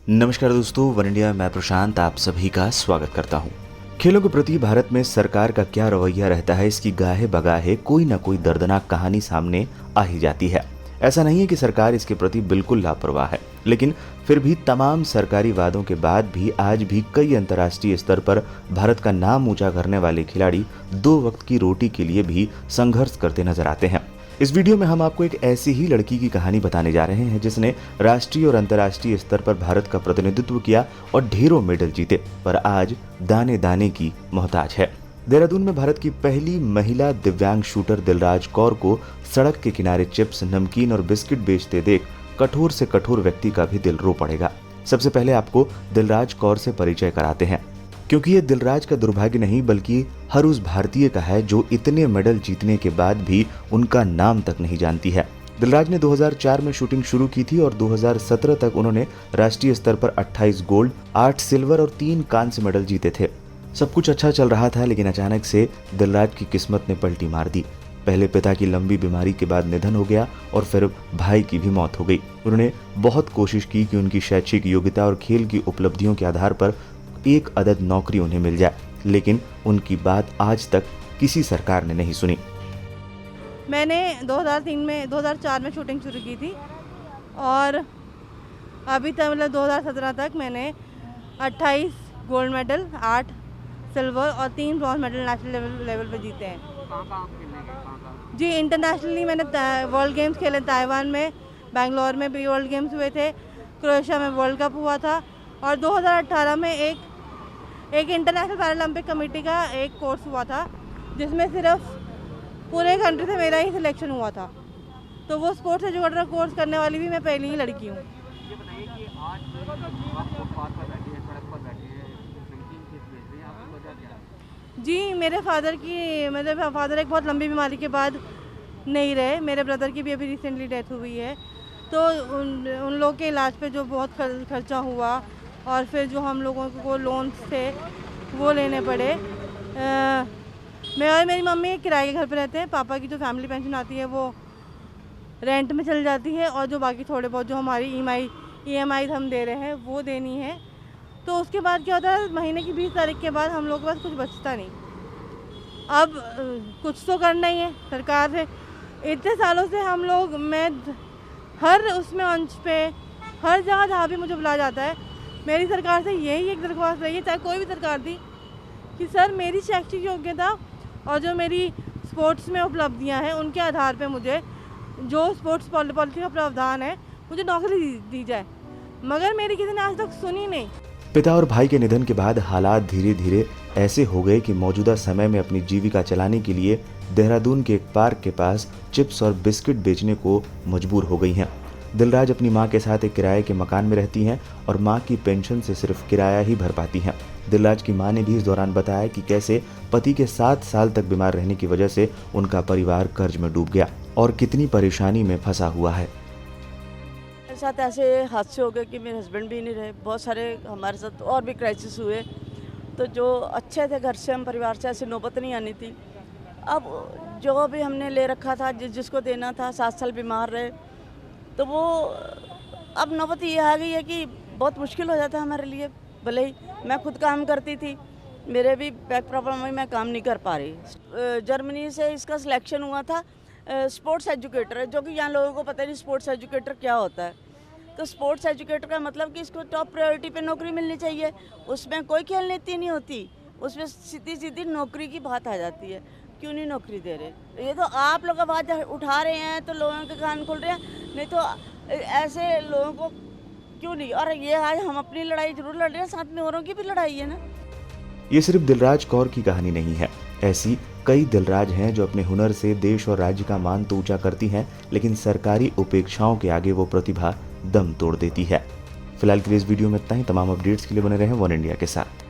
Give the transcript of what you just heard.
नमस्कार दोस्तों, one India मैं प्रशांत आप सभी का स्वागत करता हूं। खेलों के प्रति भारत में सरकार का क्या रवैया रहता है, इसकी गाहे बगाहे कोई ना कोई दर्दनाक कहानी सामने आ ही जाती है। ऐसा नहीं है कि सरकार इसके प्रति बिल्कुल लापरवाह है, लेकिन फिर भी तमाम सरकारी वादों के बाद भी आज भी कई अंतर्राष्ट्रीय स्तर पर भारत का नाम ऊंचा करने वाले खिलाड़ी 2 वक्त की रोटी के लिए भी संघर्ष करते नजर आते हैं। इस वीडियो में हम आपको एक ऐसी ही लड़की की कहानी बताने जा रहे हैं जिसने राष्ट्रीय और अंतर्राष्ट्रीय स्तर पर भारत का प्रतिनिधित्व किया और ढेरों मेडल जीते, पर आज दाने दाने की मोहताज है। देहरादून में भारत की पहली महिला दिव्यांग शूटर दिलराज कौर को सड़क के किनारे चिप्स, नमकीन और बिस्किट बेचते देख कठोर से कठोर व्यक्ति का भी दिल रो पड़ेगा। सबसे पहले आपको दिलराज कौर से परिचय कराते हैं, क्योंकि ये दिलराज का दुर्भाग्य नहीं बल्कि हर उस भारतीय का है जो इतने मेडल जीतने के बाद भी उनका नाम तक नहीं जानती है। दिलराज ने 2004 में शूटिंग शुरू की थी और 2017 तक उन्होंने राष्ट्रीय स्तर पर 28 गोल्ड, 8 सिल्वर और 3 कांस्य मेडल जीते थे। सब कुछ अच्छा चल रहा था, लेकिन अचानक से दिलराज की किस्मत ने पलटी मार दी। पहले पिता की लंबी बीमारी के बाद निधन हो गया और फिर भाई की भी मौत हो गई। उन्होंने बहुत कोशिश की कि उनकी शैक्षिक योग्यता और खेल की उपलब्धियों के आधार पर एक अदद नौकरी उन्हें मिल जाए, लेकिन उनकी बात आज तक किसी सरकार ने नहीं सुनी। मैंने 2004 में शूटिंग शुरू की थी और अभी तक मतलब 2017 तक मैंने 28 गोल्ड मेडल, 8 सिल्वर और 3 ब्रॉन्ज मेडल नेशनल लेवल पे जीते हैं। जी, इंटरनेशनली मैंने वर्ल्ड गेम्स खेले, ताइवान में, बेंगलोर में भी वर्ल्ड गेम्स हुए थे, क्रोएशिया में वर्ल्ड कप हुआ था और 2018 में एक इंटरनेशनल पैरालंपिक कमेटी का एक कोर्स हुआ था जिसमें सिर्फ पूरे कंट्री से मेरा ही सिलेक्शन हुआ था। तो वो स्पोर्ट्स एजुकेटर कोर्स करने वाली भी मैं पहली ही लड़की हूँ। ये बताइए कि आज आप फुटपाथ पर बैठी है, सड़क पर बैठी है, नमकीन चीज़ बेच रही हैं, आपकी वजह क्या है? जी, मेरे फादर एक बहुत लंबी बीमारी के बाद नहीं रहे। मेरे ब्रदर की भी अभी रिसेंटली डेथ हुई है, तो उन लोग के इलाज पे जो बहुत खर्चा हुआ और फिर जो हम लोगों को लोन्स थे वो लेने पड़े। मैं और मेरी मम्मी किराए के घर पे रहते हैं। पापा की जो फैमिली पेंशन आती है वो रेंट में चल जाती है और जो बाकी थोड़े बहुत जो हमारी EMI हम दे रहे हैं वो देनी है। तो उसके बाद क्या होता है, महीने की 20 तारीख के बाद हम लोग के पास कुछ बचता नहीं। अब कुछ तो करना ही है सरकार से। इतने सालों से हम लोग, मैं हर उसमें मंच पे, हर जगह जहाँ भी मुझे बुलाया जाता है, मेरी सरकार से यही एक दरख्वास्त रही है, चाहे कोई भी सरकार थी, कि सर मेरी शैक्षिक योग्यता और जो मेरी स्पोर्ट्स में उपलब्धियां हैं उनके आधार पे मुझे जो स्पोर्ट्स पॉलिसी का प्रावधान है मुझे नौकरी दी जाए। मगर मेरी किसी ने आज तक सुनी नहीं। पिता और भाई के निधन के बाद हालात धीरे धीरे ऐसे हो गए कि मौजूदा समय में अपनी जीविका चलाने के लिए देहरादून के एक पार्क के पास चिप्स और बिस्किट बेचने को मजबूर हो गई हैं। दिलराज अपनी मां के साथ एक किराए के मकान में रहती हैं और मां की पेंशन से सिर्फ किराया ही भर पाती हैं। दिलराज की मां ने भी इस दौरान बताया कि कैसे पति के 7 साल तक बीमार रहने की वजह से उनका परिवार कर्ज में डूब गया और कितनी परेशानी में फंसा हुआ है। मेरे साथ ऐसे हादसे हो गए कि मेरे हस्बैंड भी नहीं रहे। बहुत सारे हमारे साथ और भी क्राइसिस हुए, तो जो अच्छे थे घर से, हम परिवार से, ऐसी नौबत नहीं आनी थी। अब जो भी हमने ले रखा था, जिसको देना था, 7 साल बीमार रहे, तो वो अब नौबत ये आ गई है कि बहुत मुश्किल हो जाता है हमारे लिए। भले ही मैं खुद काम करती थी, मेरे भी बैक प्रॉब्लम में मैं काम नहीं कर पा रही। जर्मनी से इसका सिलेक्शन हुआ था स्पोर्ट्स एजुकेटर, जो कि यहाँ लोगों को पता नहीं स्पोर्ट्स एजुकेटर क्या होता है। तो स्पोर्ट्स एजुकेटर का मतलब कि इसको टॉप प्रायोरिटी पे नौकरी मिलनी चाहिए, उसमें कोई खेल नीति नहीं होती, उसमें सीधी नौकरी की बात आ जाती है। क्यों नहीं नौकरी दे रहे? ये तो आप लोग आवाज़ उठा रहे हैं तो लोगों के कान खुल रहे हैं, नहीं तो ऐसे लोगों को क्यों नहीं। और ये आज हम अपनी लड़ाई जरूर लड़ रहे हैं, साथ में औरों की भी लड़ाई है ना। ये सिर्फ दिलराज कौर की कहानी नहीं है, ऐसी कई दिलराज हैं जो अपने हुनर से देश और राज्य का मान तो ऊंचा करती हैं, लेकिन सरकारी उपेक्षाओं के आगे वो प्रतिभा दम तोड़ देती है। फिलहाल के लिए इस वीडियो में इतना ही। तमाम अपडेट्स के लिए बने रहें वन इंडिया के साथ।